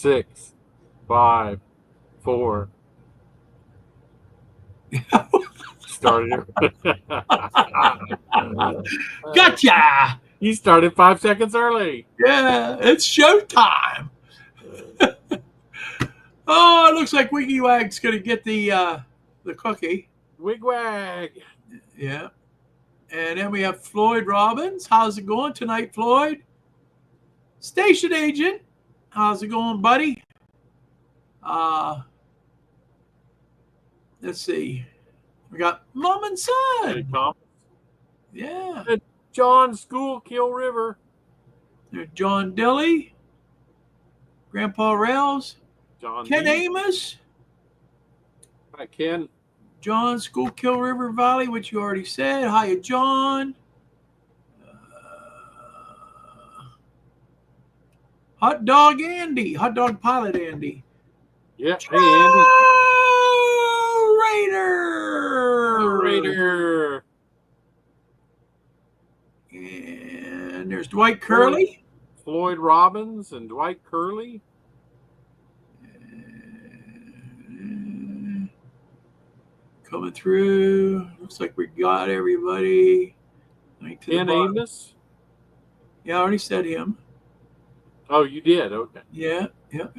6, 5, 4. Started. Gotcha! You started 5 seconds early. Yeah, it's showtime. Oh, it looks like Wiggy Wag's going to get the cookie. Wigwag. Yeah. And then we have Floyd Robbins. How's it going tonight, Floyd? Station agent. How's it going, buddy? Let's see. We got Mom and Son. Hey, Tom. Yeah. John Schuylkill River. There's John Dilly. Grandpa Rails. John Ken D. Amos. Hi, Ken. John Schuylkill River Valley, which you already said. Hiya, John. Hot Dog Andy. Hot Dog Pilot Andy. Yeah. Hey, Andy. Raider. And there's Dwight Curley. Floyd Robbins and Dwight Curley. Coming through. Looks like we got everybody. Ken Amos. Yeah, I already said him. Oh, you did? Okay. Yeah. Yep.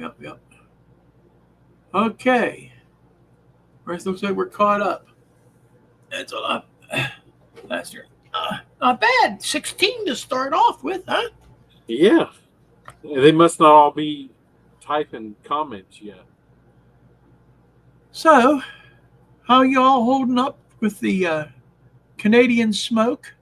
Okay. Rest looks like we're caught up. That's a lot. Last year. Not bad. 16 to start off with, huh? Yeah. They must not all be typing comments yet. So, how y'all holding up with the Canadian smoke?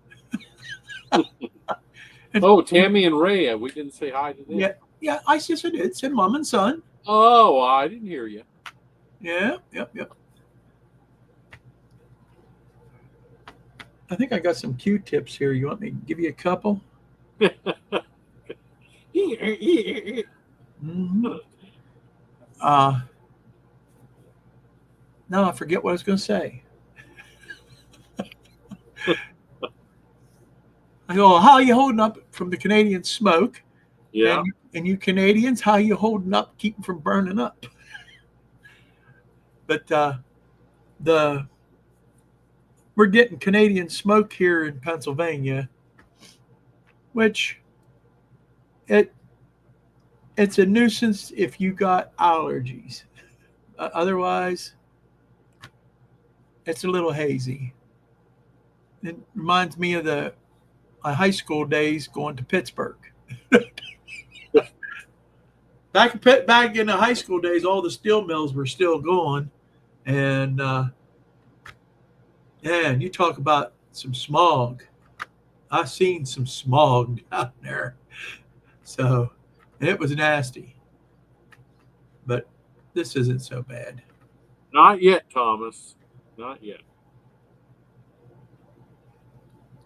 Oh, Tammy and Ray, we didn't say hi to them. Yeah, I just did. Said Mom and Son. Oh, I didn't hear you. Yeah, yep. I think I got some Q-tips here. You want me to give you a couple? Mm-hmm. No, I forget what I was going to say. I go, how are you holding up from the Canadian smoke? Yeah. And you Canadians, how are you holding up, keeping from burning up? But we're getting Canadian smoke here in Pennsylvania, which it's a nuisance if you got allergies. Otherwise, it's a little hazy. It reminds me of my high school days going to Pittsburgh. Back in the high school days, all the steel mills were still going, and and you talk about some smog. I've seen some smog down there, so it was nasty. But this isn't so bad. Not yet, Thomas. Not yet.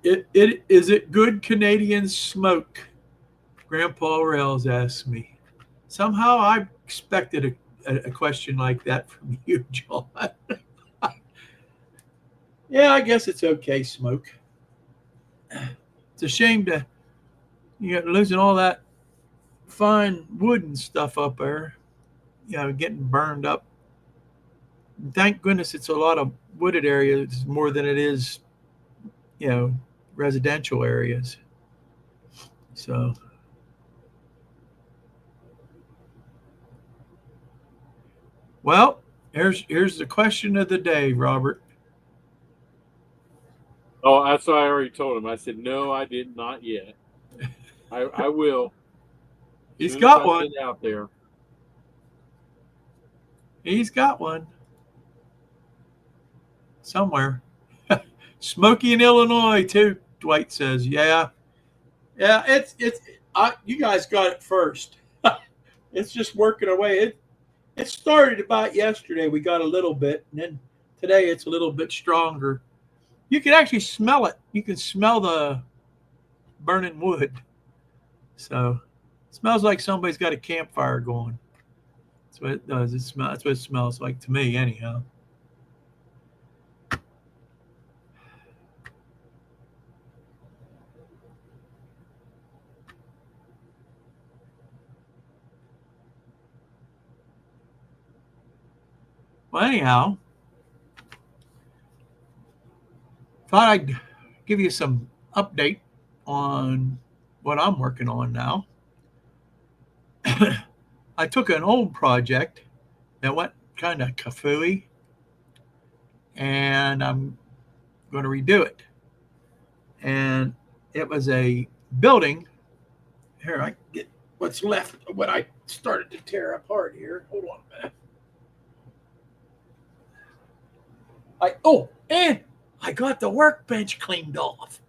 Is it good Canadian smoke? Grandpa Rails asked me. Somehow I expected a question like that from you, John. Yeah, I guess it's okay, smoke. It's a shame to losing all that fine wood and stuff up there. Getting burned up. Thank goodness it's a lot of wooded areas more than it is, residential areas. So, well, here's the question of the day, Robert. Oh, that's what I already told him. I said, no, I did not yet. I will. He's got one out there. He's got one somewhere. Smoky in Illinois too. Dwight says, "Yeah. It's you guys got it first. It's just working away. It started about yesterday. We got a little bit, and then today it's a little bit stronger. You can actually smell it. You can smell the burning wood. So it smells like somebody's got a campfire going. That's what it does. That's what it smells like to me, anyhow." Well, anyhow, thought I'd give you some update on what I'm working on now. I took an old project that went kind of kafooey, and I'm going to redo it. And it was a building. Here, I get what's left of what I started to tear apart here. Hold on a minute. And I got the workbench cleaned off.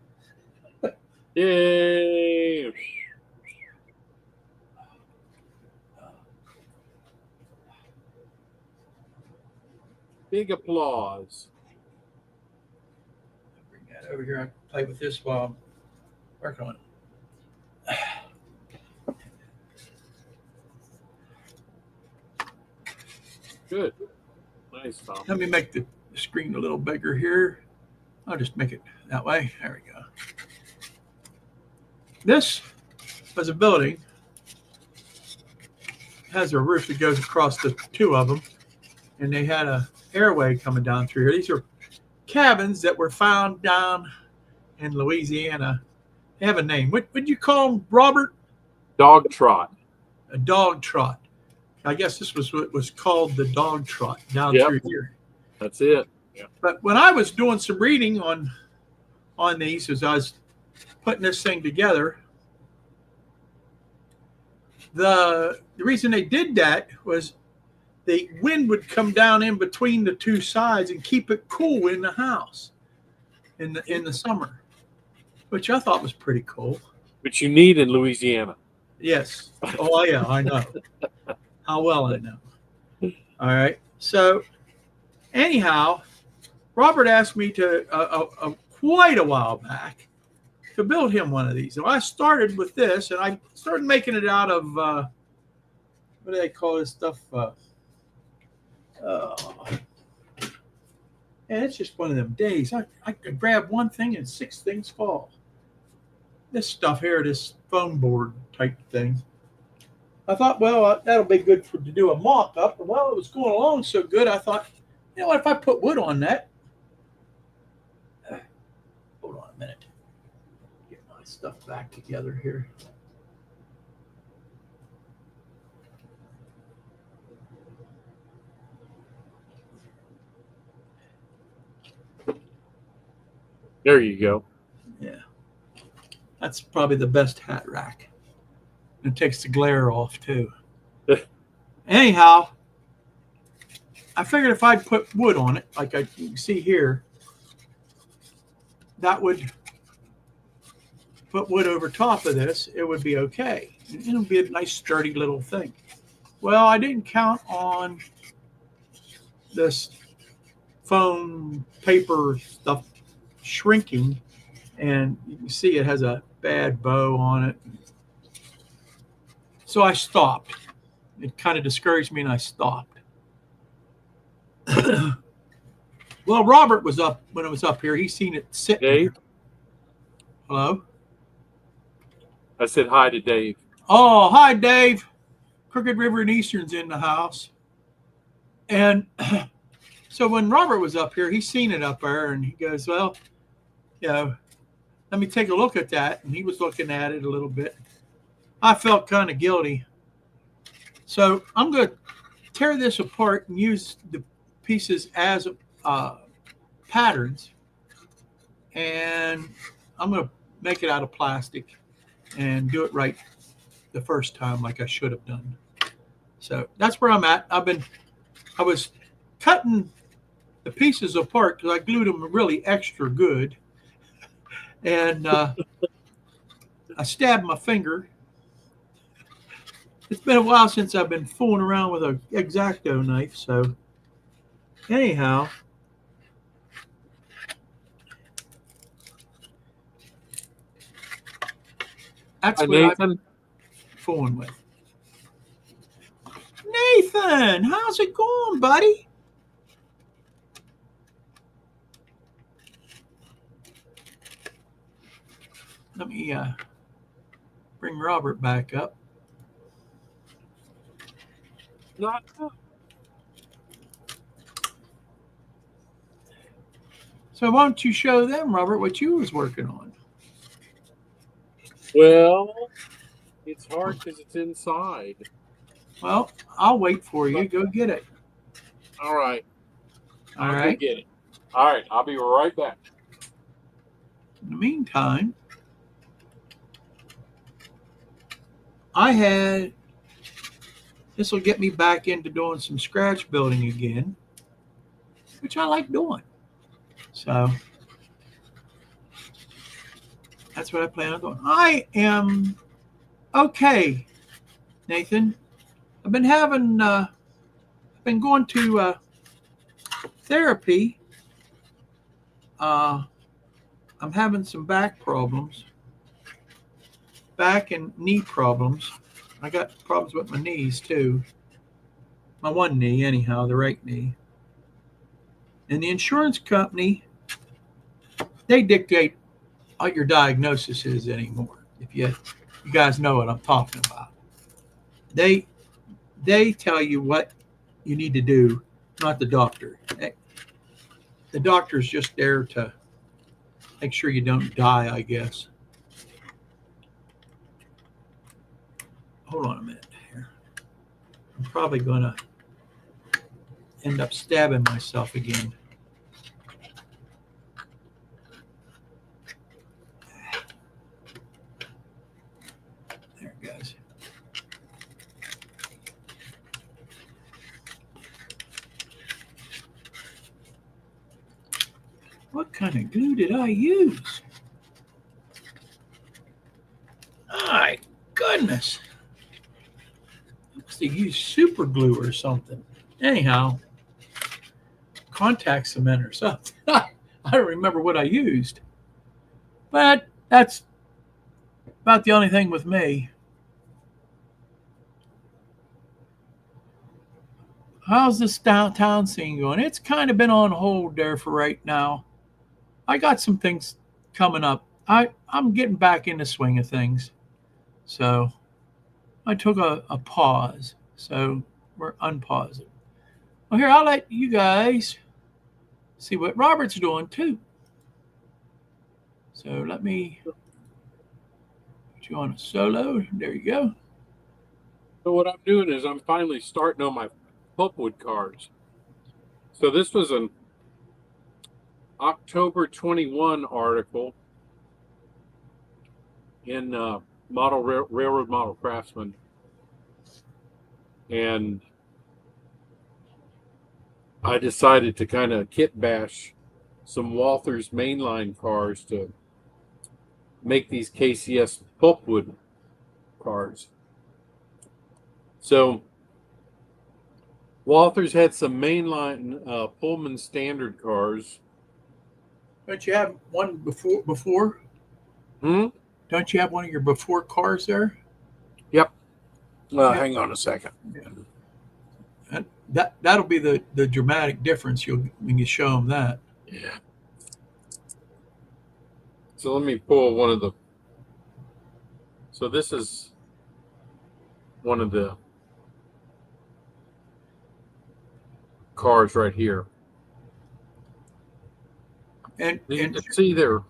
Yay! Big applause. Bring that over here. I play with this while I'm working on it. Good. Nice, Tom. Let me make the screen a little bigger here. I'll just make it that way. There we go. This was a building. It has a roof that goes across the two of them, and they had a airway coming down through here. These are cabins that were found down in Louisiana. They have a name. What would you call them, Robert? Dog trot. A dog trot. I guess this was what was called the dog trot down through here. That's it. Yeah. But when I was doing some reading on these, as I was putting this thing together, the reason they did that was the wind would come down in between the two sides and keep it cool in the house in the summer, which I thought was pretty cool. Which you need in Louisiana. Yes. Oh, yeah, I know. How well I know. All right. So, anyhow, Robert asked me to quite a while back to build him one of these. So I started with this, and I started making it out of what do they call this stuff? And it's just one of them days. I could grab one thing and 6 things fall. This stuff here, this foam board type thing. I thought, well, that'll be good to do a mock-up. And while it was going along so good, I thought, you know what, if I put wood on that. Hold on a minute. Get my stuff back together here. There you go. Yeah. That's probably the best hat rack. It takes the glare off, too. Anyhow, I figured if I'd put wood on it, like you can see here, that would put wood over top of this, it would be okay. It would be a nice, sturdy little thing. Well, I didn't count on this foam paper stuff shrinking, and you can see it has a bad bow on it. So I stopped. It kind of discouraged me, and I stopped. Well, Robert was up when it was up here. He's seen it sitting. Dave? Here. Hello? I said hi to Dave. Oh, hi, Dave. Crooked River and Eastern's in the house. And so when Robert was up here, he's seen it up there, and he goes, well, you know, let me take a look at that. And he was looking at it a little bit. I felt kind of guilty. So I'm going to tear this apart and use the pieces as patterns. And I'm going to make it out of plastic and do it right the first time like I should have done. So that's where I'm at. I was cutting the pieces apart because I glued them really extra good. And I stabbed my finger. It's been a while since I've been fooling around with an X-Acto knife. So anyhow, that's what Nathan. I'm fooling with. Nathan, how's it going, buddy? Let me bring Robert back up. So why don't you show them, Robert, what you was working on? Well, it's hard because it's inside. Well, I'll wait for you. Go get it. All right. All I'll right. go get it. All right. I'll be right back. In the meantime, this will get me back into doing some scratch building again, which I like doing. So that's what I plan on doing. I am okay, Nathan. I've been going to therapy. I'm having some back problems, back and knee problems. I got problems with my knees too. My one knee, anyhow, the right knee. And the insurance company, they dictate what your diagnosis is anymore. If you guys know what I'm talking about, they tell you what you need to do, not the doctor. The doctor's just there to make sure you don't die, I guess. Hold on a minute here. I'm probably going to end up stabbing myself again. There it goes. What kind of glue did I use? My goodness. I must have used super glue or something. Anyhow, contact cement or something. I don't remember what I used. But that's about the only thing with me. How's this downtown scene going? It's kind of been on hold there for right now. I got some things coming up. I'm getting back in the swing of things. So I took a pause. So we're unpausing. Well, here, I'll let you guys see what Robert's doing too. So let me put you on a solo. There you go. So what I'm doing is I'm finally starting on my pulpwood cars. So this was an October 21 article in Railroad Model Craftsman, and I decided to kind of kit bash some Walthers mainline cars to make these KCS pulpwood cars. So Walthers had some mainline Pullman standard cars. Don't you have one before? Don't you have one of your before cars there? Yep. Yeah. Hang on a second. Yeah. That'll be the dramatic difference when you show them that. Yeah. So let me pull one of the. So this is one of the cars right here. And you can see they're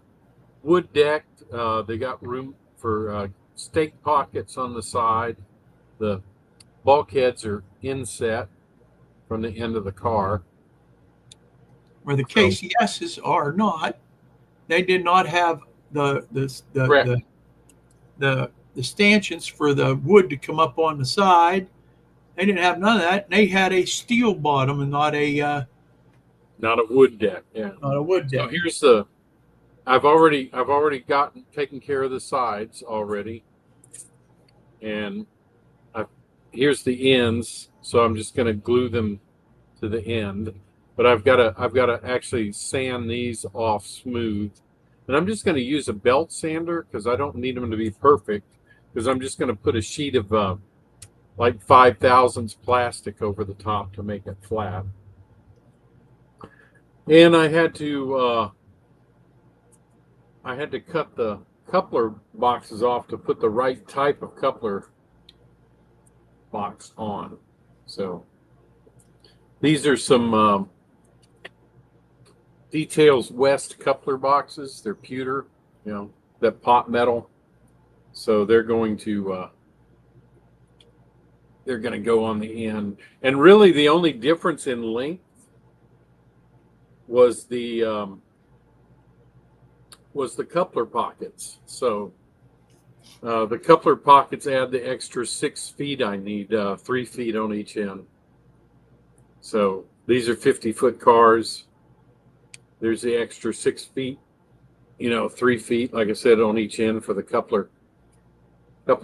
wood decked. They got room for stake pockets on the side. The bulkheads are inset from the end of the car. Where the KCSs are not. They did not have the stanchions for the wood to come up on the side. They didn't have none of that. They had a steel bottom and not a wood deck. Yeah, not a wood deck. So here's the. I've already taken care of the sides already, and here's the ends. So I'm just going to glue them to the end. But I've got to actually sand these off smooth, and I'm just going to use a belt sander because I don't need them to be perfect. Because I'm just going to put a sheet of like 5/1000 plastic over the top to make it flat. And I had to cut the coupler boxes off to put the right type of coupler box on. So these are some Details West coupler boxes. They're pewter, that pot metal. So they're going to go on the end. And really, the only difference in length was the coupler pockets. So the coupler pockets add the extra 6 feet I need, 3 feet on each end. So these are 50-foot cars. There's the extra 6 feet, 3 feet, like I said, on each end for the coupler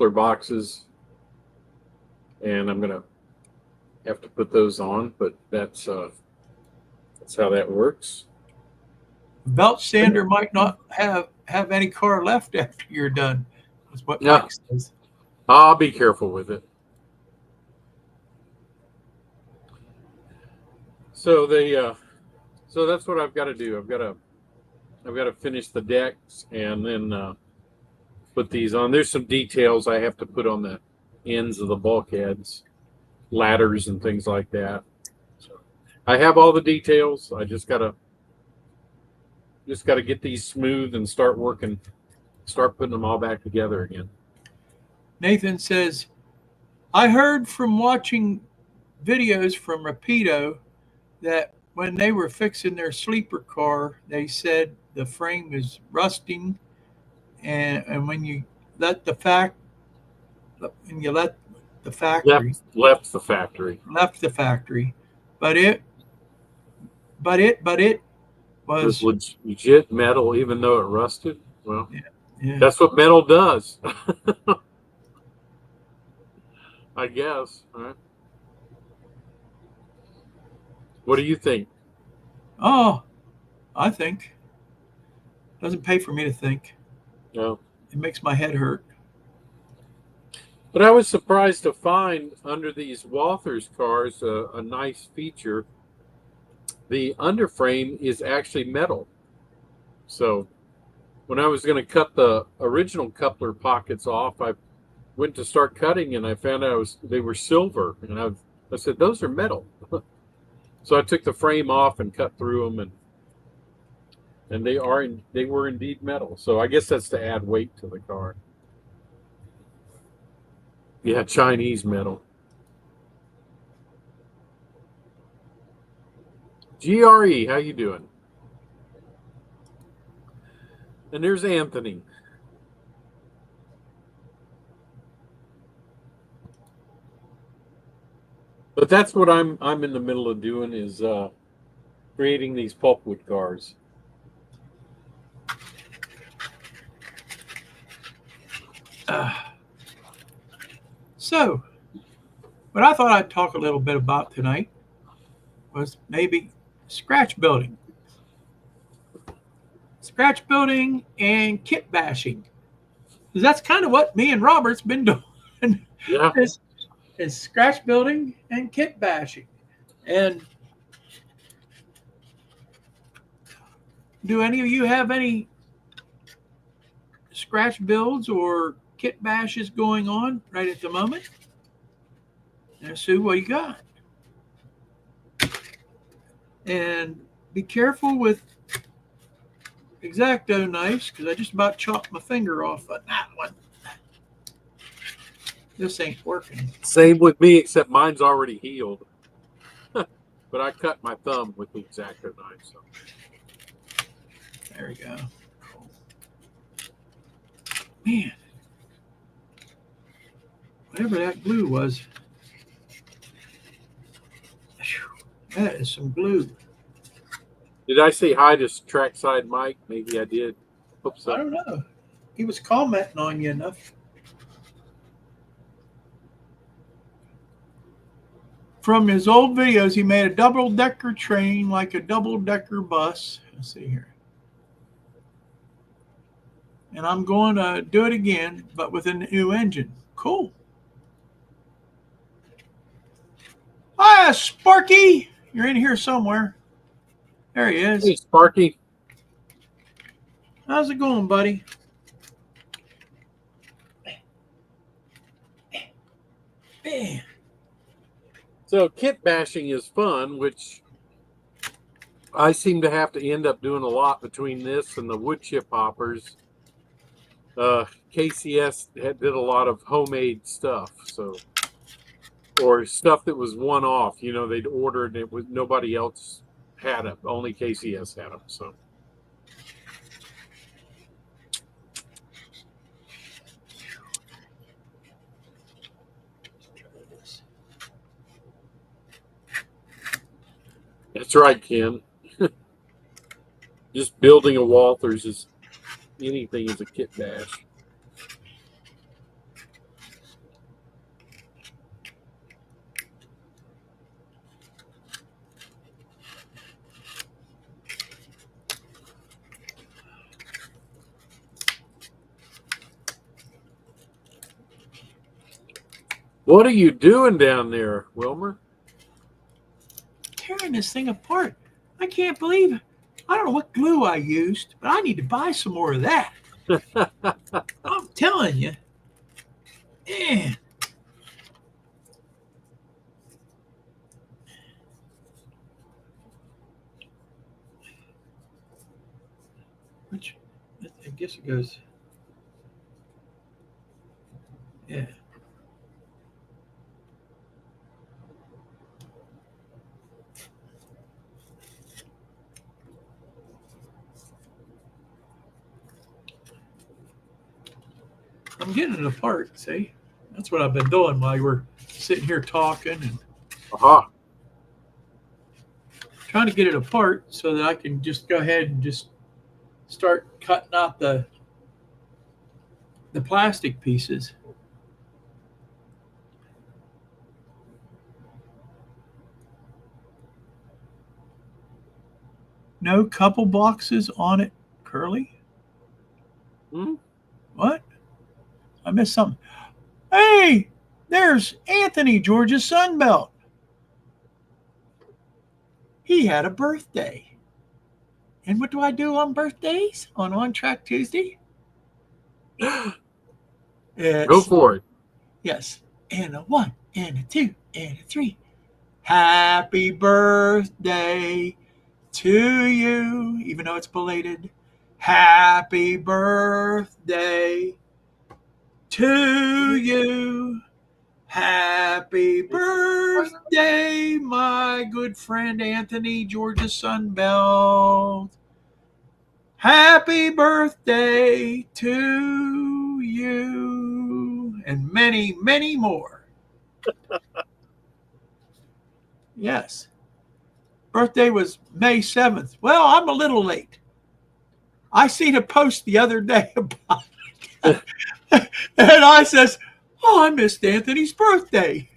boxes. And I'm gonna have to put those on, but that's how that works. Belt sander might not have any car left after you're done. That's what Yeah. Mike says. I'll be careful with it. So so that's what I've got to do. I've got to finish the decks and then put these on. There's some details I have to put on the ends of the bulkheads, ladders and things like that. So I have all the details. I just gotta get these smooth and start putting them all back together again. Nathan says, I heard from watching videos from Rapido that when they were fixing their sleeper car, they said the frame is rusting, and when you let the factory Left the factory. but it was legit metal, even though it rusted. Well, yeah. That's what metal does. I guess. Right? What do you think? Oh, I think doesn't pay for me to think. No. It makes my head hurt. But I was surprised to find under these Walthers cars a nice feature. The underframe is actually metal. So when I was going to cut the original coupler pockets off, I went to start cutting and I found out they were silver. And I said, those are metal. So I took the frame off and cut through them, and they were indeed metal. So I guess that's to add weight to the car. Yeah, Chinese metal. GRE, how you doing? And there's Anthony. But that's what I'm in the middle of doing is creating these pulpwood cars. So, what I thought I'd talk a little bit about tonight was maybe scratch building. Scratch building and kit bashing. Because that's kind of what me and Robert's been doing. Yeah. Is scratch building and kit bashing. And do any of you have any scratch builds or kit bashes going on right at the moment? And Sue, what you got? And be careful with X-Acto knives because I just about chopped my finger off on that one. This ain't working. Same with me, except mine's already healed. But I cut my thumb with the X-Acto knife. So. There we go. Cool. Man, whatever that glue was, that is some glue. Did I say hi to Trackside Mike? Maybe I did. Hope so. I don't know. He was commenting on you enough. From his old videos, he made a double-decker train like a double-decker bus. Let's see here. And I'm going to do it again, but with a new engine. Cool. Hi, Sparky. You're in here somewhere. There he is. Hey, Sparky. How's it going, buddy? Man. So kit bashing is fun, which I seem to have to end up doing a lot between this and the wood chip hoppers. KCS did a lot of homemade stuff, so or stuff that was one off. You know, they'd order and it was nobody else had them. Only KCS had them. So. That's right, Ken. Just building a Walthers is anything is a kit bash. What are you doing down there, Wilmer? Tearing this thing apart. I can't believe it. I don't know what glue I used, but I need to buy some more of that. I'm telling you. Man. Which, I guess it goes. Yeah. I'm getting it apart, see? That's what I've been doing while you were sitting here talking and trying to get it apart so that I can just go ahead and just start cutting out the plastic pieces. No couple boxes on it, Curly? What? I missed something. Hey, there's Anthony, Georgia Sunbelt. He had a birthday. And what do I do on birthdays? On Track Tuesday? Go for it. Yes. And a 1, and a 2, and a 3. Happy birthday to you, even though it's belated. Happy birthday to you. Happy birthday, my good friend Anthony, Georgia Sunbelt. Happy birthday to you. And many, many more. Yes. Birthday was May 7th. Well, I'm a little late. I seen a post the other day about it. And I says, oh, I missed Anthony's birthday.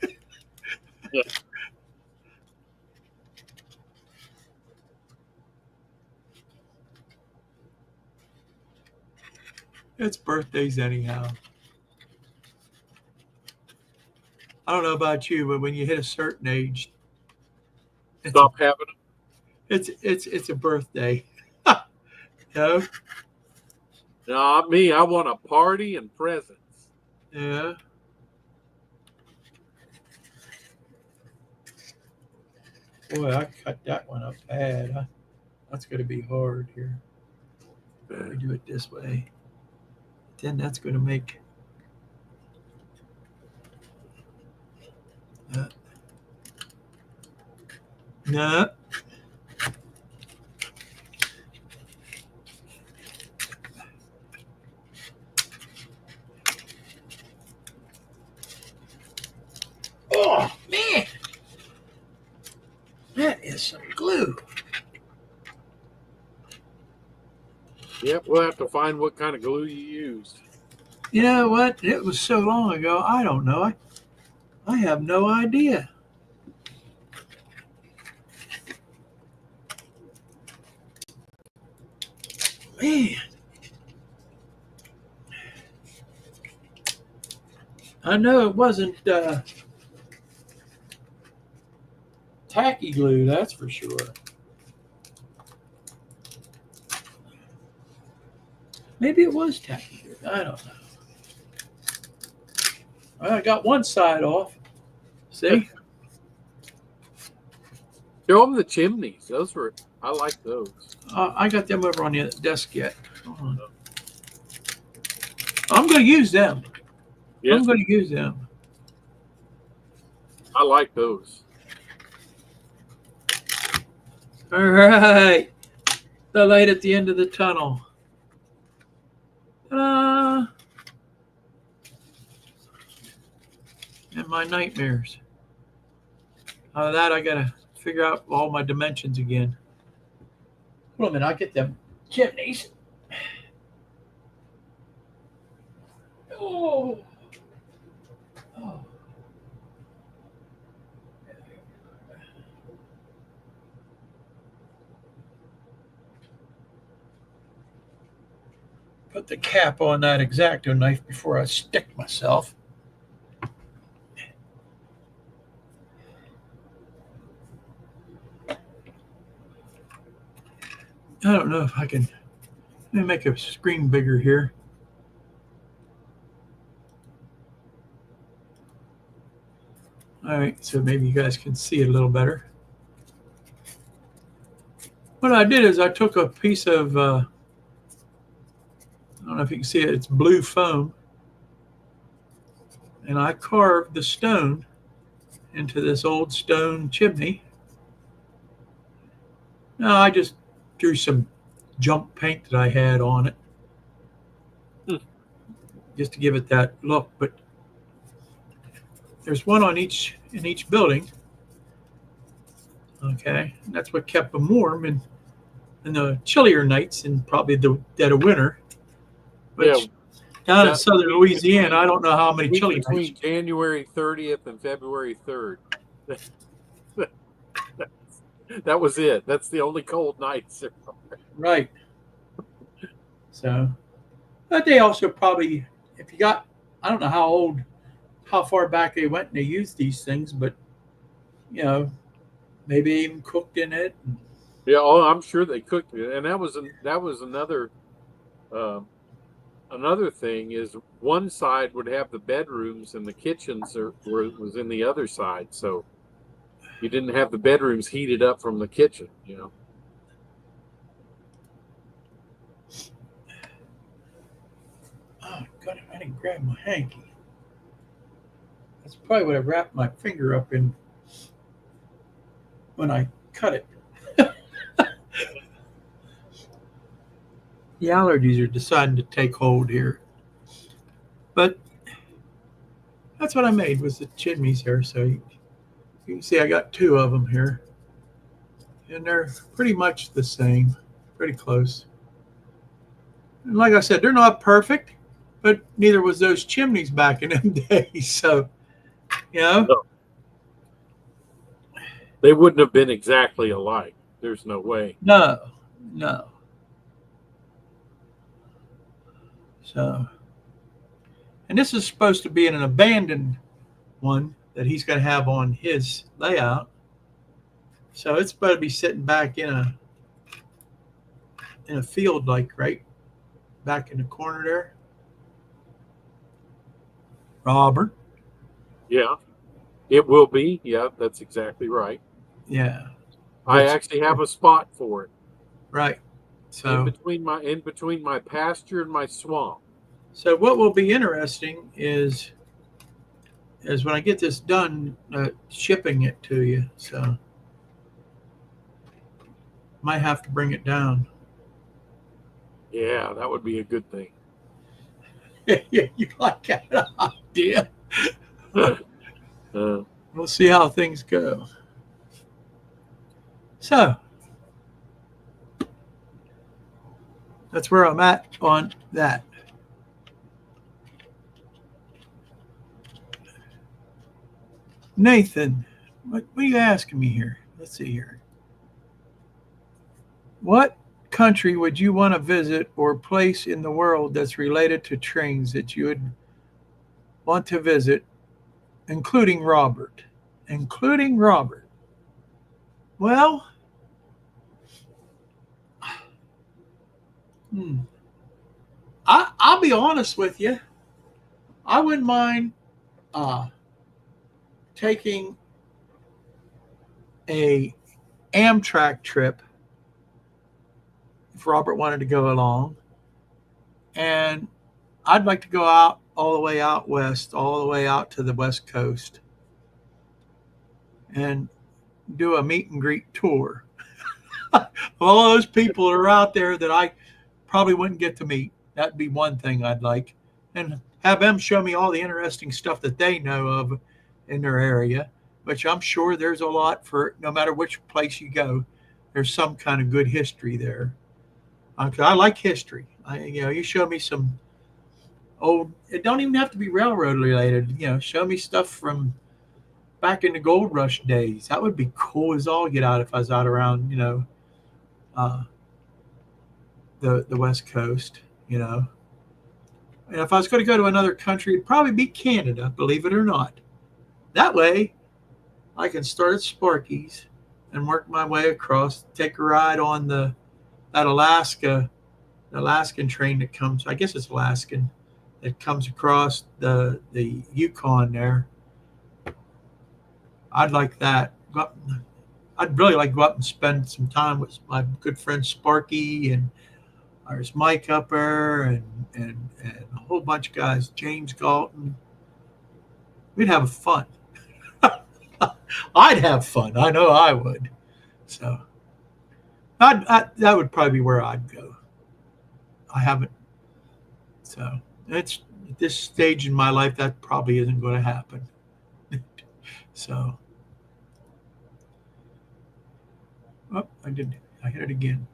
Yeah. It's birthdays anyhow. I don't know about you, but when you hit a certain age, stop having them. It's a birthday. No? Not me. I want a party and presents. Yeah. Boy, I cut that one up bad. Huh? That's going to be hard here. We do it this way. Then that's going to make no. Oh man, that is some glue. Yep, we'll have to find what kind of glue you used. You know what? It was so long ago. I don't know. I have no idea. Man. I know it wasn't tacky glue, that's for sure. Maybe it was tacky glue. I don't know. Well, I got one side off. See? Show them the chimneys. Those were I like those. I got them over on the desk yet. Hold on. I'm going to use them. Yeah, I'm going to use them. I like those. All right. The light at the end of the tunnel. And my nightmares. Out of that, I got to figure out all my dimensions again. Hold on a minute. I'll get them chimneys. Oh. Oh. Put the cap on that X-Acto knife before I stick myself. I don't know if I can. Let me make a screen bigger here. All right, so maybe you guys can see it a little better. What I did is I took a piece of, I don't know if you can see it, it's blue foam, and I carved the stone into this old stone chimney. Now I just drew some jump paint that I had on it, just to give it that look. But there's one on in each building. Okay, and that's what kept them warm in the chillier nights and probably the dead of winter. Which down in southern Louisiana, I don't know how many chilly between nights. January 30th and February 3rd. That was it. That's the only cold nights. Right. So, but they also probably, if you got, I don't know how far back they went and they used these things, but you know, maybe even cooked in it. Yeah, oh, I'm sure they cooked it, and that was another another thing is one side would have the bedrooms and the kitchens was in the other side, so you didn't have the bedrooms heated up from the kitchen, you know. Oh God, I didn't grab my hanky. That's probably what I wrapped my finger up in when I cut it. The allergies are deciding to take hold here. But that's what I made was the chimneys here. So you can see I got two of them here. And they're pretty much the same, pretty close. And like I said, they're not perfect, but neither was those chimneys back in them days. So, you know. No. They wouldn't have been exactly alike. There's no way. No. So, and this is supposed to be an abandoned one that he's going to have on his layout. So it's supposed to be sitting back in a field, like right back in the corner there. Robert. Yeah, it will be. Yeah, that's exactly right. Yeah. I actually have a spot for it. Right. So in between my pasture and my swamp. So what will be interesting is when I get this done, shipping it to you. So might have to bring it down. Yeah, that would be a good thing. Yeah, you like that idea? We'll see how things go. So that's where I'm at on that. Nathan, what are you asking me here? Let's see here. What country would you want to visit or place in the world that's related to trains that you would want to visit, including Robert? Including Robert. Well, I'll be honest with you. I wouldn't mind taking a Amtrak trip if Robert wanted to go along. And I'd like to go out all the way out west, all the way out to the West Coast, and do a meet and greet tour. All those people are out there that I probably wouldn't get to meet. That'd be one thing I'd like. And have them show me all the interesting stuff that they know of in their area, which I'm sure there's a lot for no matter which place you go. There's some kind of good history there. I like history. You show me some old, it don't even have to be railroad related. Show me stuff from back in the gold rush days. That would be cool as all get out if I was out around, the West Coast, And if I was going to go to another country, it'd probably be Canada, believe it or not. That way, I can start at Sparky's and work my way across, take a ride on that Alaskan train that comes, I guess it's Alaskan, that comes across the Yukon there. I'd like that. I'd really like to go up and spend some time with my good friend Sparky, and there's Mike Upper and a whole bunch of guys, James Galton. We'd have fun. I'd have fun. I know I would. So that would probably be where I'd go. I haven't. So it's at this stage in my life that probably isn't going to happen. So, I hit it again.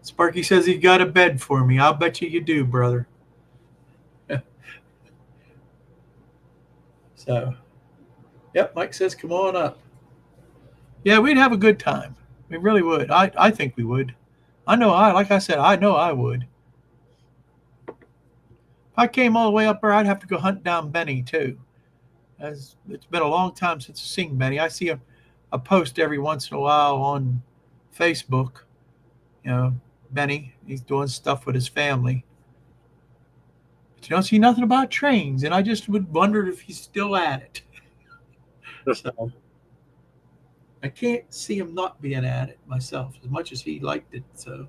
Sparky says he got a bed for me. I'll bet you do, brother. So, yep, Mike says, come on up. Yeah, we'd have a good time. We really would. I think we would. Like I said, I know I would. If I came all the way up there, I'd have to go hunt down Benny too. As it's been a long time since I've seen Benny. I see a post every once in a while on Facebook. Benny, he's doing stuff with his family. But you don't see nothing about trains, and I just would wonder if he's still at it. So I can't see him not being at it myself, as much as he liked it. So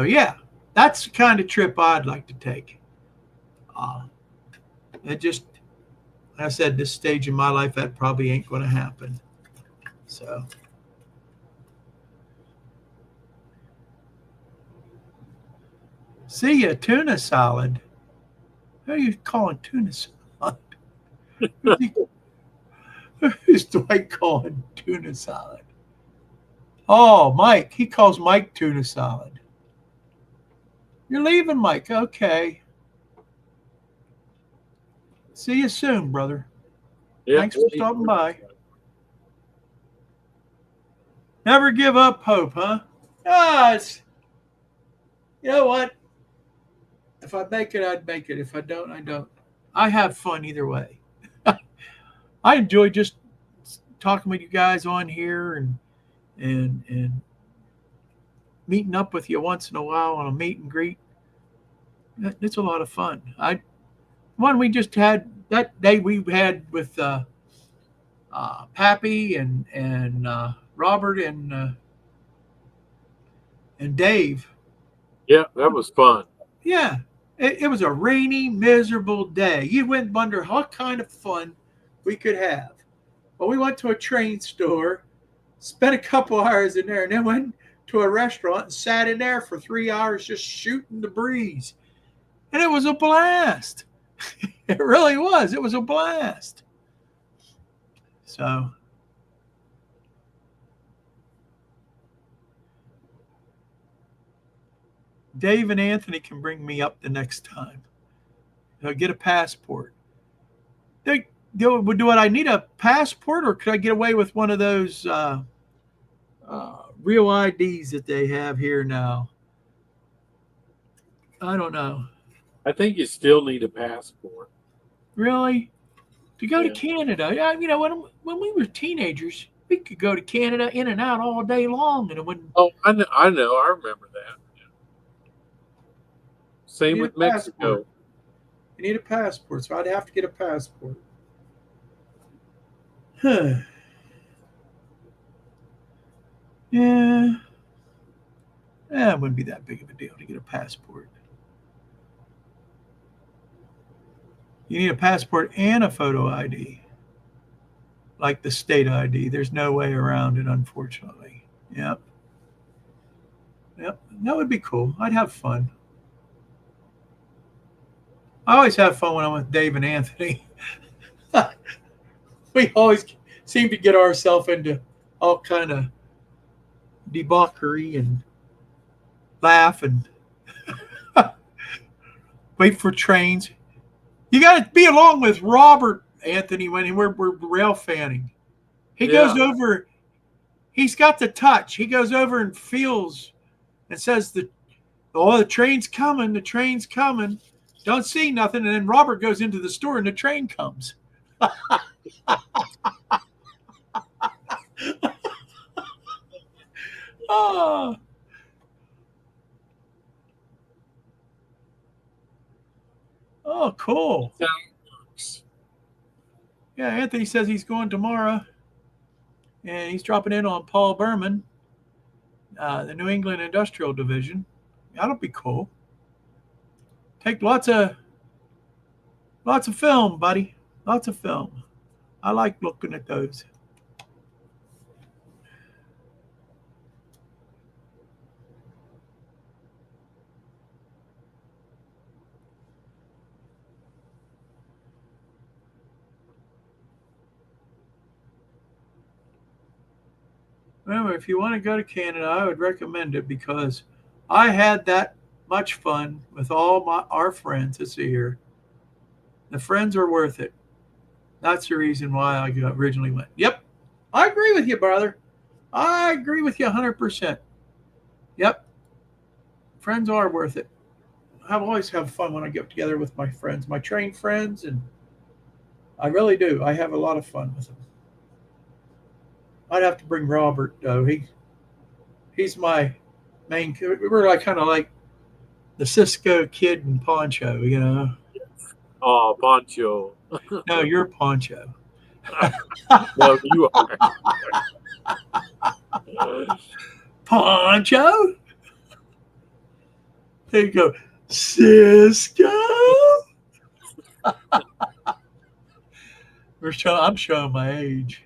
yeah, that's the kind of trip I'd like to take. It just, like I said, this stage in my life, that probably ain't going to happen. So. See ya, tuna salad. Who are you calling tuna salad? Who's Dwight calling tuna salad? Oh, Mike. He calls Mike tuna salad. You're leaving, Mike. Okay. See you soon, brother. Yeah, thanks for stopping by. Never give up hope, huh? You know what? If I make it, I'd make it. If I don't, I don't. I have fun either way. I enjoy just talking with you guys on here and meeting up with you once in a while on a meet and greet. It's a lot of fun. One we just had that day we had with Pappy and Robert and Dave. Yeah, that was fun. Yeah, it was a rainy, miserable day. You wouldn't wonder what kind of fun we could have. Well, we went to a train store, spent a couple hours in there, and then went to a restaurant and sat in there for 3 hours just shooting the breeze. And it was a blast. It really was. It was a blast. So, Dave and Anthony can bring me up the next time. Get a passport. Do I need a passport, or could I get away with one of those real IDs that they have here now? I don't know. I think you still need a passport. Really? To go to Canada? Yeah, when we were teenagers, we could go to Canada in and out all day long, and it wouldn't. Oh, I know. I remember that. Same with Mexico. You need a passport, so I'd have to get a passport. Yeah. It wouldn't be that big of a deal to get a passport. You need a passport and a photo ID, like the state ID. There's no way around it, unfortunately. Yep. Yep. That would be cool. I'd have fun. I always have fun when I'm with Dave and Anthony. We always seem to get ourselves into all kind of debauchery and laugh and wait for trains. You got to be along with Robert, Anthony, when we're rail fanning. He goes Yeah. over. He's got the touch. He goes over and feels and says, the train's coming. The train's coming. Don't see nothing. And then Robert goes into the store and the train comes. Oh, oh, cool. Yeah, Anthony says he's going tomorrow, and he's dropping in on Paul Berman, the New England Industrial Division. That'll be cool. Take lots of film, buddy. Lots of film. I like looking at those. Remember, if you want to go to Canada, I would recommend it because I had that much fun with all our friends this year. The friends are worth it. That's the reason why I originally went. Yep, I agree with you, brother. I agree with you 100%. Yep, friends are worth it. I always have fun when I get together with my friends, my train friends, and I really do. I have a lot of fun with them. I'd have to bring Robert though. He's my main. We're like kind of like the Cisco Kid and Poncho, you know. Oh, Poncho. No, you're Poncho. No, you are. Poncho. There you go, Cisco. I'm showing my age.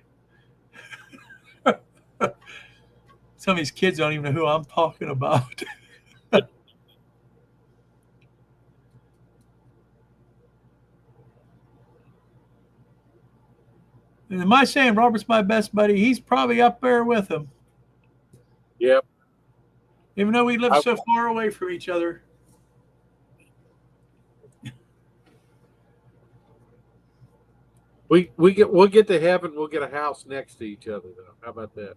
Some of these kids don't even know who I'm talking about. And am I saying Robert's my best buddy? He's probably up there with him. Yep. Even though we live so far away from each other. We'll get to heaven. We'll get a house next to each other, though. How about that?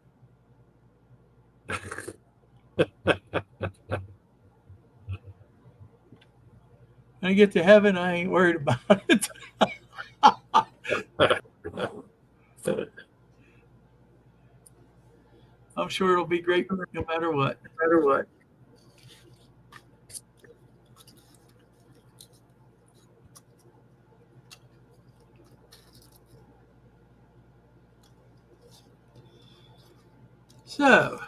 When I get to heaven, I ain't worried about it. I'm sure it'll be great no matter what. No matter what. So,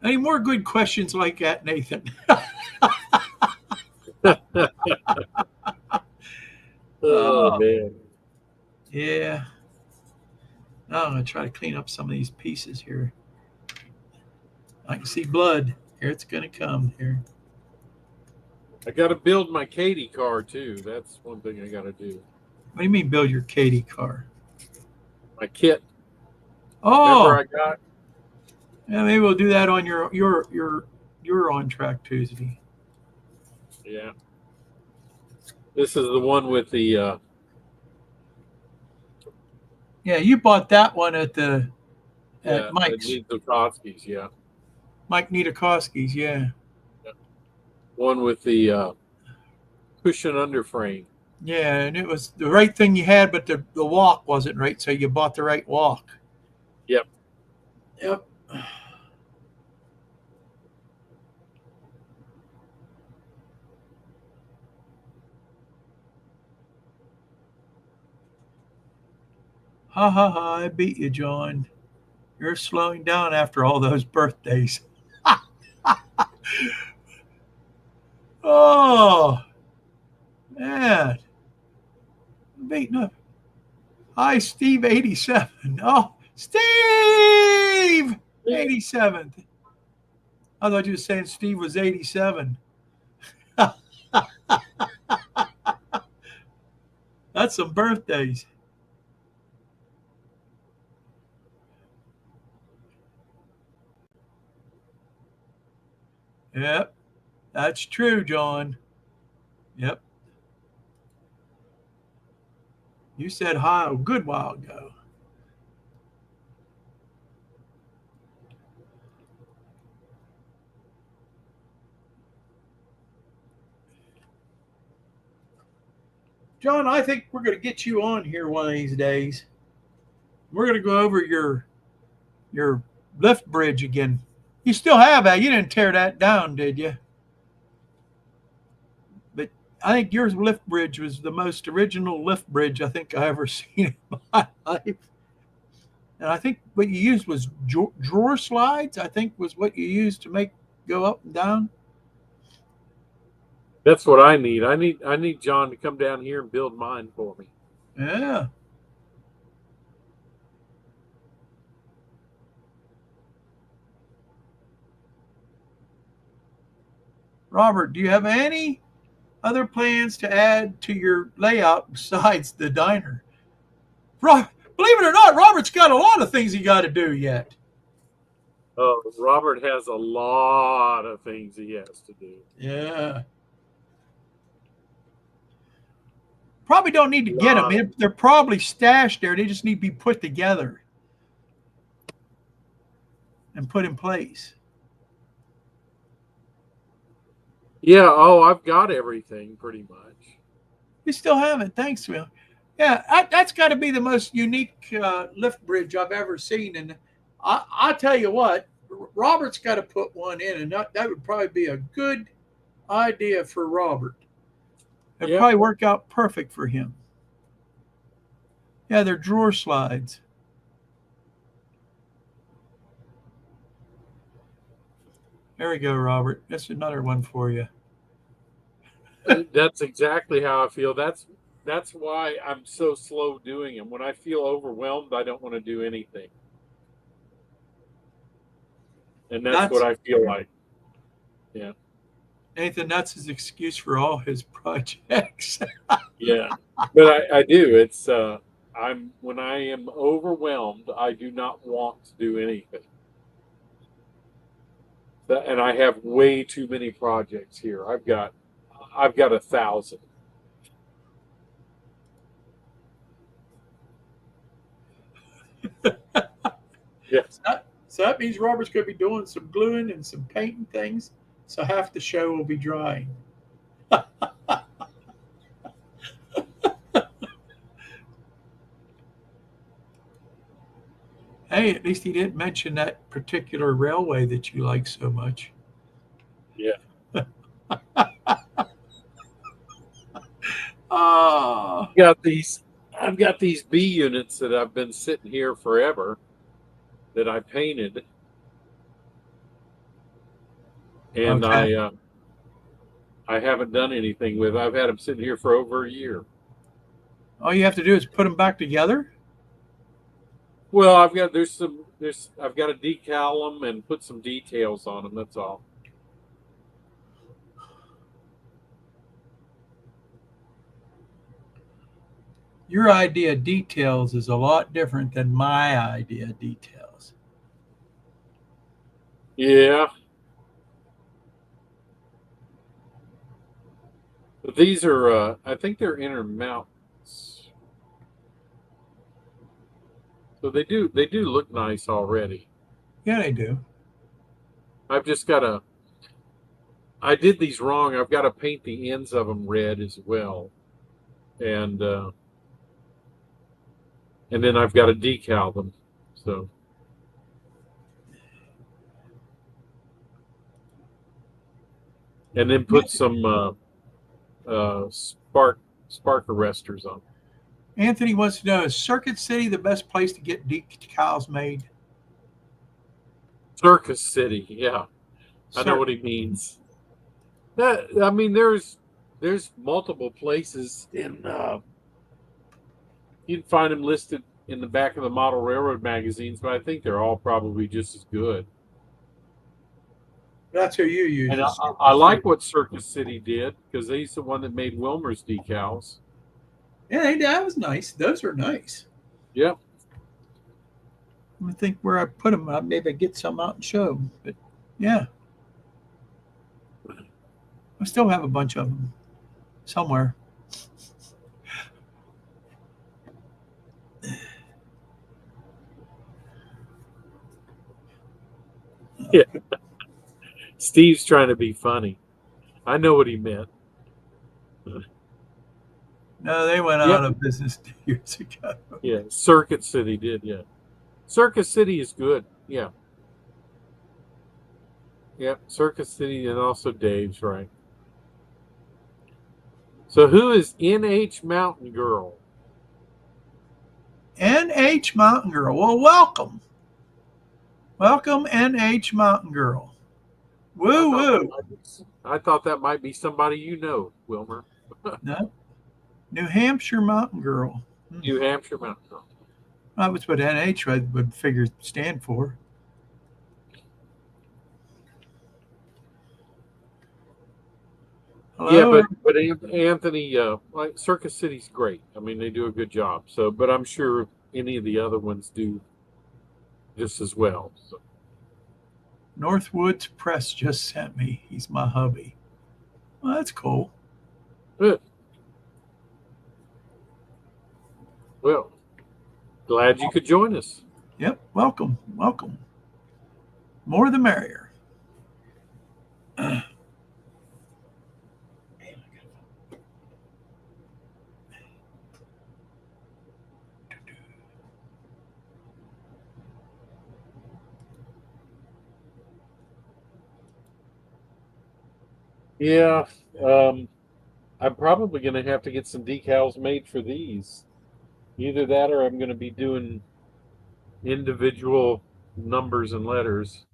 any more good questions like that, Nathan? Oh, man. Yeah. Now I'm going to try to clean up some of these pieces here. I can see blood. Here it's going to come here. I got to build my Katie car, too. That's one thing I got to do. What do you mean build your Katie car? My kit. Oh. Remember I got? Yeah, maybe we'll do that on your on track Tuesday. Yeah. This is the one with the yeah, you bought that one at Mike's. Nitokowski's, yeah. Mike Nitokowski's, yeah. One with the cushion under frame. Yeah, and it was the right thing you had, but the walk wasn't right, so you bought the right walk. Yep. Yep. Ha ha ha, I beat you, John. You're slowing down after all those birthdays. Oh, man. Beating up. Hi, Steve 87. Oh, Steve 87. I thought you were saying Steve was 87. That's some birthdays. Yep, that's true, John. Yep. You said hi a good while ago. John, I think we're going to get you on here one of these days. We're going to go over your lift bridge again. You still have that. You didn't tear that down, did you? But I think your lift bridge was the most original lift bridge I think I ever seen in my life. And I think what you used was drawer slides, I think was what you used to make go up and down. That's what I need. I need John to come down here and build mine for me. Yeah. Robert, do you have any other plans to add to your layout besides the diner? Believe it or not, Robert's got a lot of things he got to do yet. Oh, Robert has a lot of things he has to do. Yeah. Probably don't need to get them. They're probably stashed there. They just need to be put together and put in place. Yeah. Oh, I've got everything pretty much. You still haven't. Thanks, Will. Yeah, that's got to be the most unique lift bridge I've ever seen. And I tell you what, Robert's got to put one in, and that would probably be a good idea for Robert. It'd probably work out perfect for him. Yeah, they're drawer slides. There we go, Robert. That's another one for you. That's exactly how I feel. That's why I'm so slow doing them. When I feel overwhelmed, I don't want to do anything. And that's what I feel like. Yeah. Nathan, that's his excuse for all his projects. Yeah. But I do. It's when I am overwhelmed, I do not want to do anything. And I have way too many projects here. I've got 1,000. Yes. So that means Robert's going to be doing some gluing and some painting things. So half the show will be drying. Hey, at least he didn't mention that particular railway that you like so much. Yeah. I've got these B units that I've been sitting here forever that I painted. And I haven't done anything with. I've had them sitting here for over a year. All you have to do is put them back together. Well, I've got to decal them and put some details on them. That's all. Your idea of details is a lot different than my idea of details. Yeah. But these are, I think they're inner mounts. So they do look nice already. Yeah, they do. I've just got to, I did these wrong. I've got to paint the ends of them red as well. And then I've got to decal them. So. And then put some spark arresters on. Anthony wants to know, is Circuit City the best place to get decals made? Circus City. Yeah, I know what he means. I mean, there's multiple places in. You can find them listed in the back of the model railroad magazines, but I think they're all probably just as good. That's who you use. And I like what Circus City did because he's the one that made Wilmer's decals. Yeah, that was nice. Those are nice. Yeah. Let me think where I put them. Maybe I get some out and show them. But yeah, I still have a bunch of them somewhere. Yeah. Steve's trying to be funny. I know what he meant. No, they went out of business 2 years ago. Yeah, Circuit City did. Yeah, Circus City is good. Yeah, yeah, Circus City and also Dave's, right. So who is NH Mountain Girl? NH Mountain Girl. Well, welcome. Welcome, NH Mountain Girl. Woo woo. I thought that might be somebody you know, Wilmer. No. New Hampshire Mountain Girl. New Hampshire Mountain Girl. That was what NH would figure stand for. Hello? Yeah, but Anthony, like Circus City's great. I mean, they do a good job. So, but I'm sure any of the other ones do just as well. So. Northwoods Press just sent me. He's my hubby. Well, that's cool. Good. Well, glad you could join us. Yep. Welcome. Welcome. More the merrier. Yeah, I'm probably going to have to get some decals made for these. Either that or I'm going to be doing individual numbers and letters.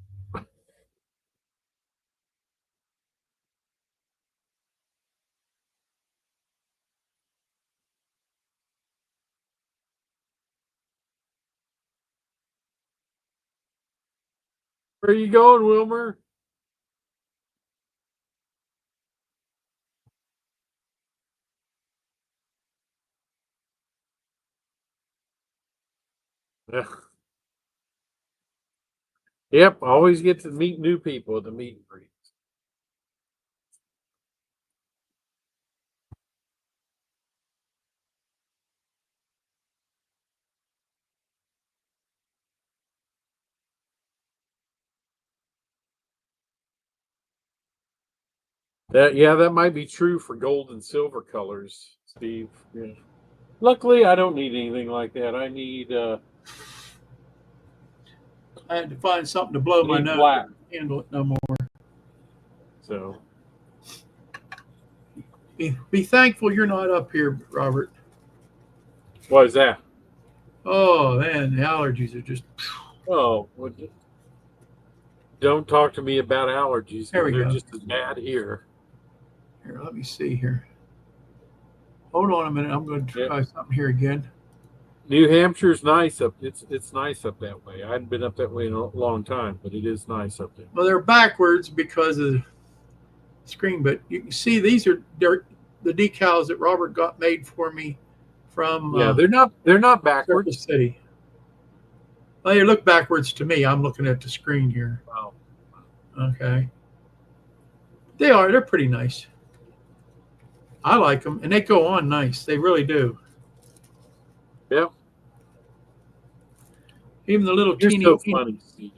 Where are you going, Wilmer? Yep, always get to meet new people at the meet and greets. That might be true for gold and silver colors, Steve. Yeah. Luckily, I don't need anything like that. I need. I had to find something to blow my nose. Black. Handle it no more. So. Be thankful you're not up here, Robert. What is that? Oh man, the allergies are just. Oh, don't talk to me about allergies. There we They're go. just as bad here. Here, let me see here. Hold on a minute. I'm going to try something here again. New Hampshire's nice up. It's nice up that way. I hadn't been up that way in a long time, but it is nice up there. Well, they're backwards because of the screen, but you can see these are the decals that Robert got made for me from. Yeah, they're not backwards. Circus City. Well, they look backwards to me. I'm looking at the screen here. Wow. Okay. They're pretty nice. I like them, and they go on nice. They really do. Yeah. Even the little You're teeny, so funny, Steve.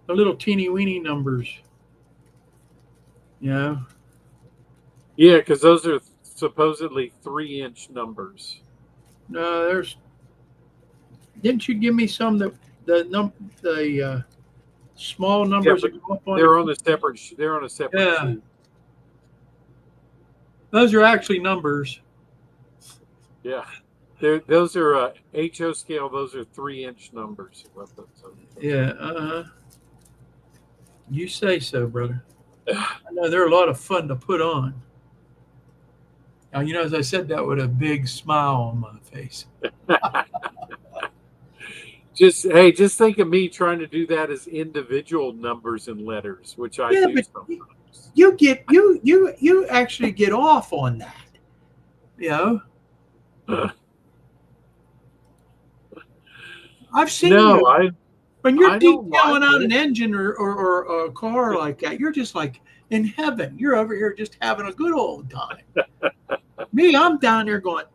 The little teeny weeny numbers. Yeah. Yeah, because those are supposedly 3-inch numbers. No, there's. Didn't you give me some the small numbers that go up on? They're on a separate. They're on a separate. Yeah. Sheet. Those are actually numbers. Yeah. Those are HO scale. Those are 3-inch numbers. Yeah. You say so, brother. I know they're a lot of fun to put on. Now, as I said that with a big smile on my face. Just think of me trying to do that as individual numbers and letters, which I Yeah, do but sometimes. you actually get off on that. I've seen No, you when you're I don't like detailing out an it. engine or a car like that. You're just like in heaven. You're over here just having a good old time. Me, I'm down there going,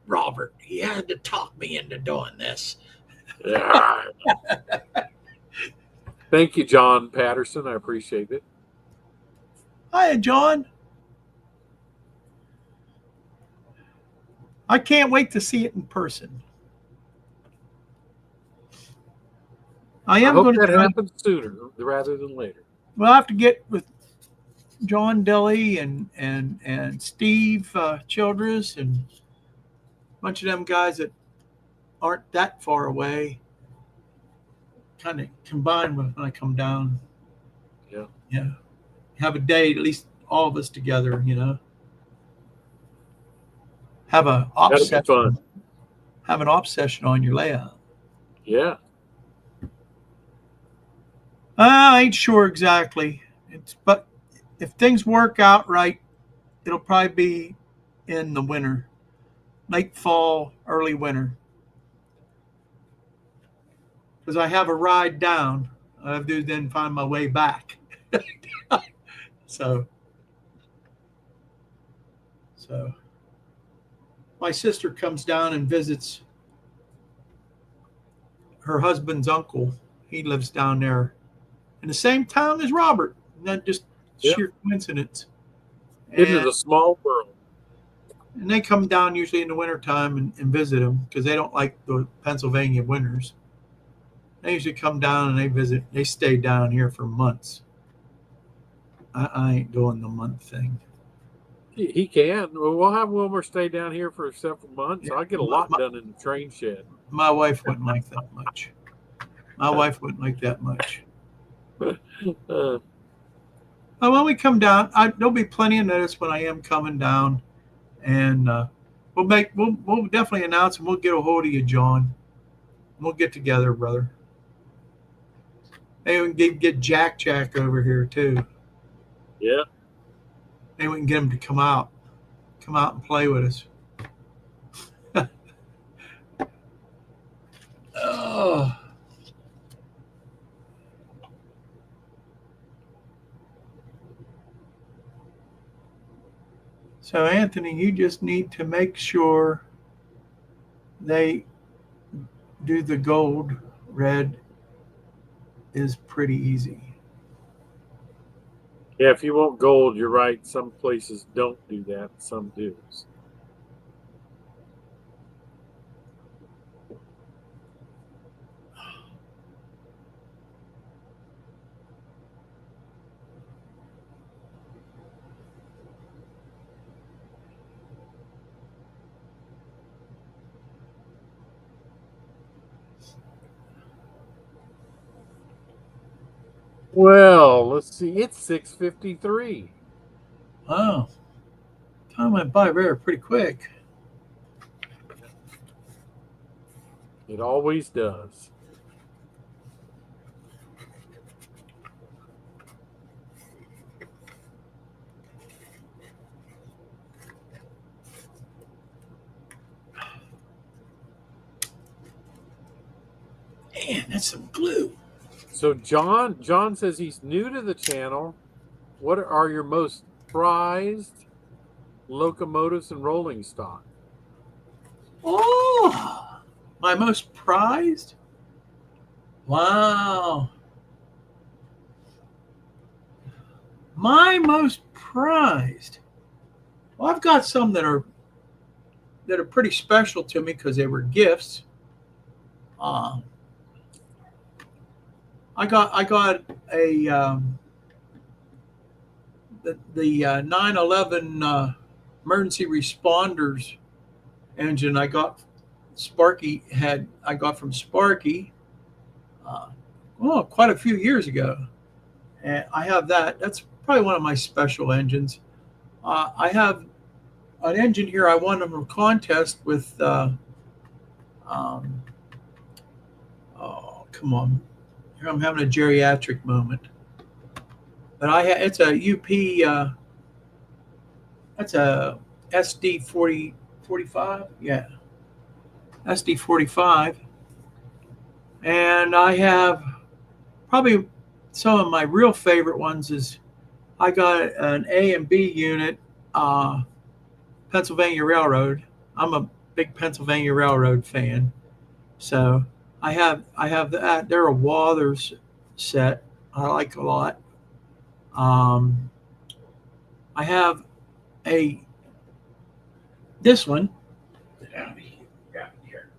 Robert, he had to talk me into doing this. Yeah. Thank you, John Patterson. I appreciate it. Hi, John. I can't wait to see it in person. I I am hope going to that try. happens sooner rather than later. We'll have to get with John Dilley and Steve Childress and a bunch of them guys that aren't that far away. Kind of combine when I come down. Yeah. Yeah, have a day at least all of us together. Have a op That'll be session. fun. Have an op session on your layout. Yeah. I ain't sure exactly. But if things work out right, it'll probably be in the winter, late fall, early winter. Because I have a ride down. I have to then find my way back. So my sister comes down and visits her husband's uncle. He lives down there in the same town as Robert. And that just sheer coincidence. Into the small world. And they come down usually in the wintertime and visit him because they don't like the Pennsylvania winters. They usually come down and they visit. They stay down here for months. I ain't doing the month thing. He can. Well, we'll have Wilmer stay down here for several months. Yeah. I'll get a lot done in the train shed. My wife wouldn't like that much. My wife wouldn't like that much. When we come down, there'll be plenty of notice when I am coming down, and we'll definitely announce and we'll get a hold of you, John. We'll get together, brother. Maybe we can get Jack over here too. Yeah. Maybe we can get him to come out and play with us. Oh. So, Anthony, you just need to make sure they do the gold. Red is pretty easy. Yeah, if you want gold, you're right. Some places don't do that. Some do. Well, let's see. It's 6:53. Wow. Time went by pretty quick. It always does. Man, that's some glue. So John says he's new to the channel. What are your most prized locomotives and rolling stock? Oh, my most prized? Wow. My most prized. Well, I've got some that are pretty special to me because they were gifts. I got a the 911 emergency responders engine. I got from Sparky. Quite a few years ago, and I have that. That's probably one of my special engines. I have an engine here I won from a contest with. Um, oh, come on! Here I'm having a geriatric moment. But it's a UP. That's a SD 45. Yeah, SD 45. And I have probably some of my real favorite ones is I got an A and B unit, Pennsylvania Railroad. I'm a big Pennsylvania Railroad fan, so I have that. They're a Wathers set. I like a lot. Um, I have a this one. Down here.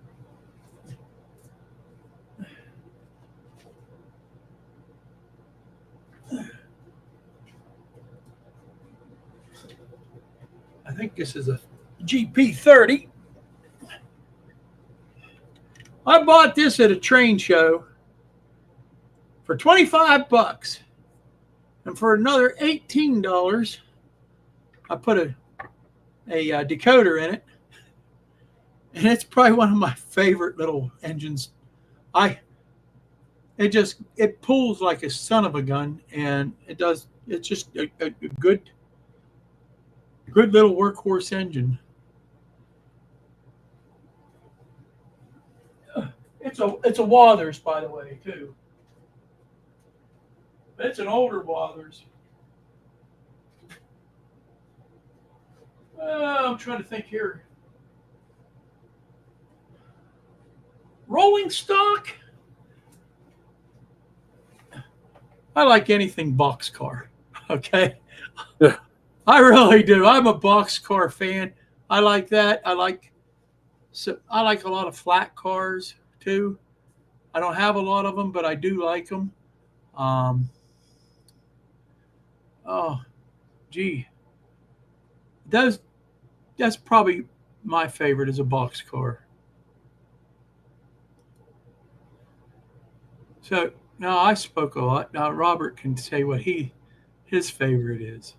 I think this is a GP30. I bought this at a train show for $25, and for another $18, I put a decoder in it, and it's probably one of my favorite little engines. It pulls like a son of a gun, and it's just a good little workhorse engine. It's a Wathers, by the way, too. It's an older Wathers. I'm trying to think here. Rolling stock. I like anything boxcar. Okay. Yeah. I really do. I'm a boxcar fan. I like that. I like a lot of flat cars too. I don't have a lot of them, but I do like them. Oh, gee, that's probably my favorite is a boxcar. So now I spoke a lot. Now Robert can say what his favorite is.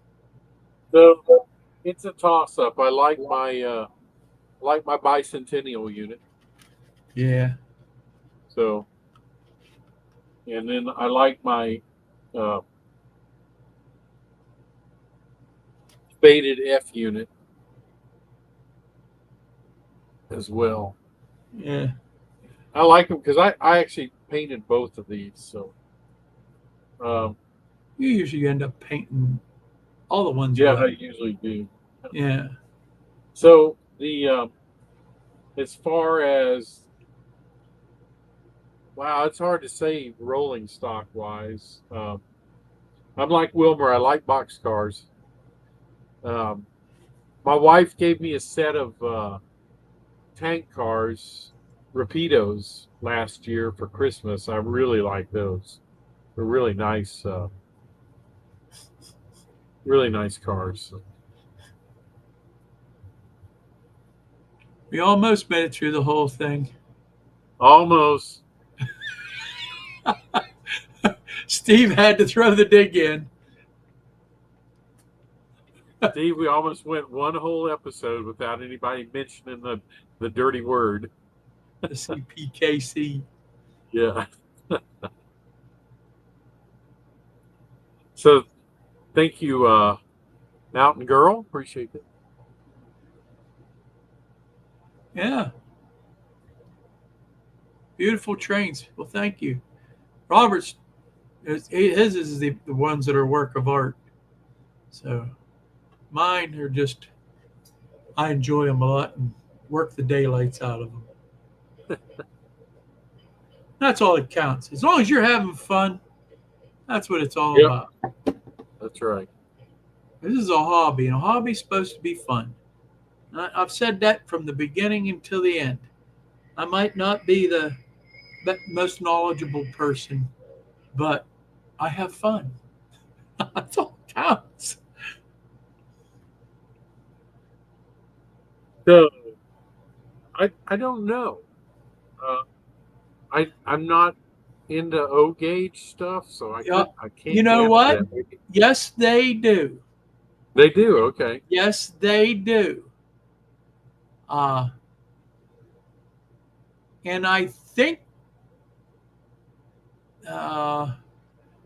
So it's a toss up. I like my bicentennial unit. Yeah. So, and then I like my uh, faded F unit as well. Yeah. I like them because I actually painted both of these. So, You usually end up painting all the ones you yeah, I like. usually do. Yeah. So the as far as wow, it's hard to say rolling stock wise. I'm like Wilmer. I like box cars. Um, my wife gave me a set of tank cars, Rapidos, last year for Christmas. I really like those. They're really nice cars. We almost made it through the whole thing. Almost. Steve had to throw the dig in. Steve, we almost went one whole episode without anybody mentioning the dirty word. The CPKC. Yeah. So thank you, Mountain Girl. Appreciate it. Yeah. Beautiful trains. Well, thank you. Robert's, his is the ones that are work of art. So mine are just, I enjoy them a lot and work the daylights out of them. That's all that counts. As long as you're having fun, that's what it's all Yep. about. That's right. This is a hobby, and a hobby's supposed to be fun. I've said that from the beginning until the end. I might not be the most knowledgeable person, but I have fun. That's all that counts. So I don't know. I'm not into O gauge stuff, so I Yeah. can't You know answer what? that. Maybe Yes, they do. they do. Okay. Yes, they do. Uh, and I think uh,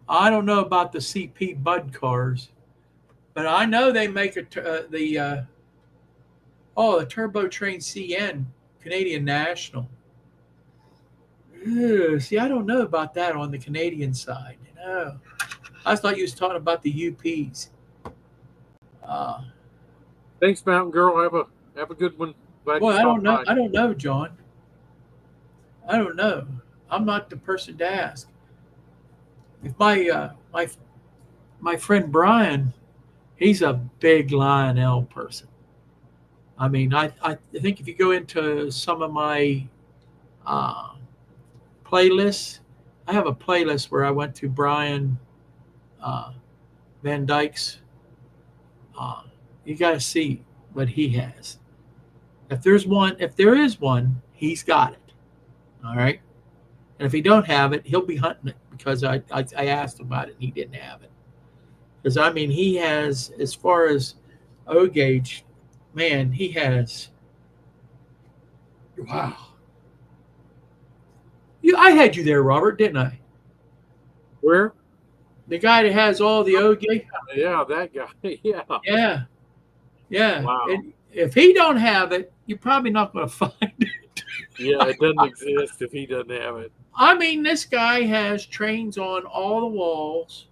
I don't know about the CP Bud cars, but I know they make the Turbo Train CN Canadian National. Ew, see, I don't know about that on the Canadian side. No, I thought you was talking about the UPs. Uh, Thanks, Mountain Girl. Have a good one. Glad boy, you I don't stopped know. by. I don't know, John. I don't know. I'm not the person to ask. If my friend Brian, he's a big Lionel person. I mean, I think if you go into some of my uh, playlists, I have a playlist where I went to Brian uh, Van Dyke's. Uh, you got to see what he has. If there is one, he's got it. All right. And if he don't have it, he'll be hunting it because I asked him about it and he didn't have it. Because I mean, he has as far as O gauge, man, he has. Wow. I had you there, Robert, didn't I? Where? The guy that has all the O gauge. Yeah, that guy. Yeah. Yeah, yeah. Wow. And if he don't have it, you're probably not going to find it. Yeah, it doesn't exist if he doesn't have it. I mean, this guy has trains on all the walls.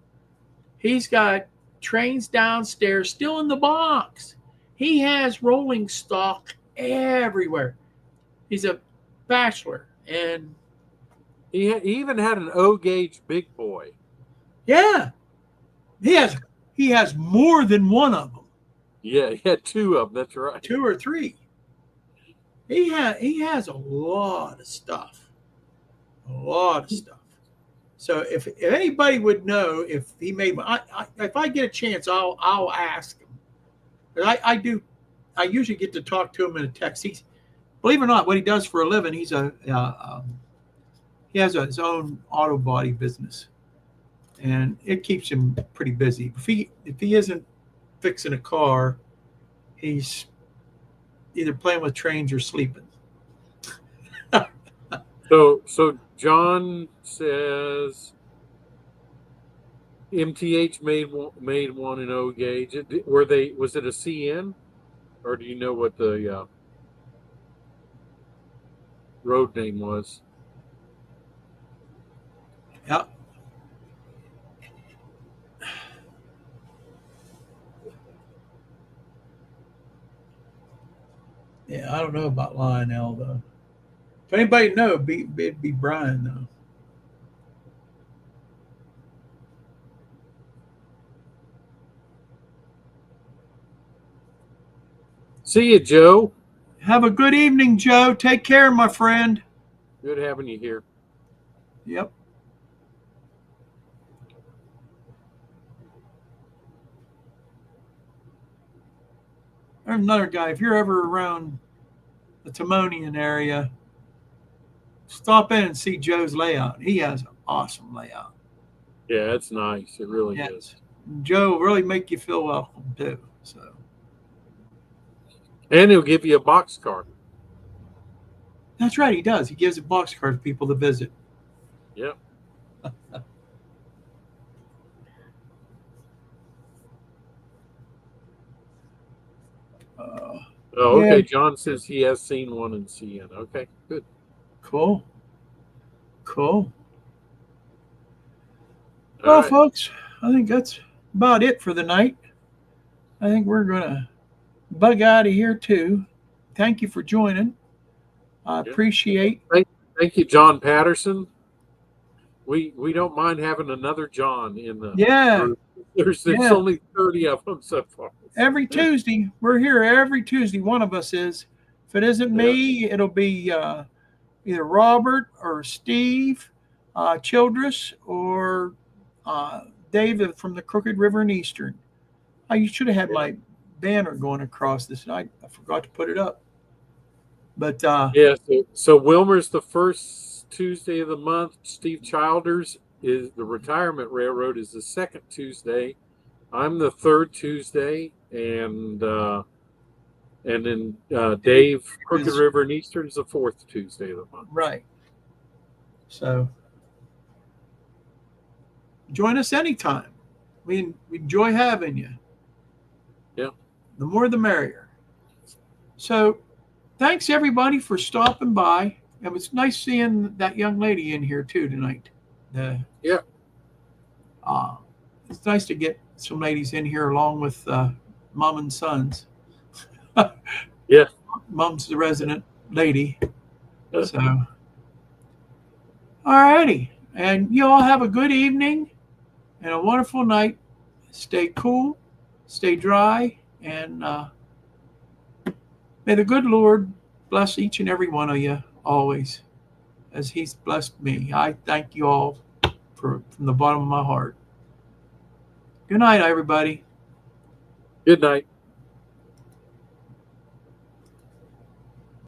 He's got trains downstairs, still in the box. He has rolling stock everywhere. He's a bachelor, and He even had an O gauge big boy. yeah, he has more than one of them, Yeah, he had two of them. That's right. 2 or 3. He has a lot of stuff, a lot of stuff. So if anybody would know if he made, if I get a chance, I'll ask him. But I do. I usually get to talk to him in a text. He's, believe it or not, what he does for a living. He has his own auto body business, and it keeps him pretty busy. If he isn't fixing a car, he's either playing with trains or sleeping. So John says MTH made one in O gauge. Was it a CN, or do you know what the road name was? Yeah. Yeah, I don't know about Lionel though. If anybody know, it'd be Brian though. See you, Joe. Have a good evening, Joe. Take care, my friend. Good having you here. Yep. There's another guy. If you're ever around the Timonian area, stop in and see Joe's layout. He has an awesome layout. Yeah, it's nice. It really is. Joe will really make you feel welcome too. So. And he'll give you a box card. That's right, he does. He gives a box card to people to visit. Yep. Okay. Yeah. John says he has seen one in CN. Okay, good. Cool. Well, right, folks, I think that's about it for the night. I think we're going to bug out of here too. Thank you for joining. I appreciate. Thank you, John Patterson. We don't mind having another John in the group. There's only 30 of them so far. Every Tuesday, we're here every Tuesday. One of us is. If it isn't me, it'll be either Robert or Steve Childress or David from the Crooked River and Eastern. You should have had my banner going across this night. I forgot to put it up. But so Wilmer's the first first Tuesday of the month. Steve Childers is the Retirement Railroad is the second Tuesday. I'm the third Tuesday, and then Dave Crooked River and Eastern is the fourth Tuesday of the month. Right. So join us anytime. We enjoy having you. Yeah. The more the merrier. So thanks everybody for stopping by. It was nice seeing that young lady in here too tonight. Yeah. It's nice to get some ladies in here along with Mom and Sons. Yeah. Mom's the resident lady. So, all righty. And you all have a good evening and a wonderful night. Stay cool, stay dry, and may the good Lord bless each and every one of you always, as He's blessed me. I thank you all from the bottom of my heart. Good night, everybody. Good night.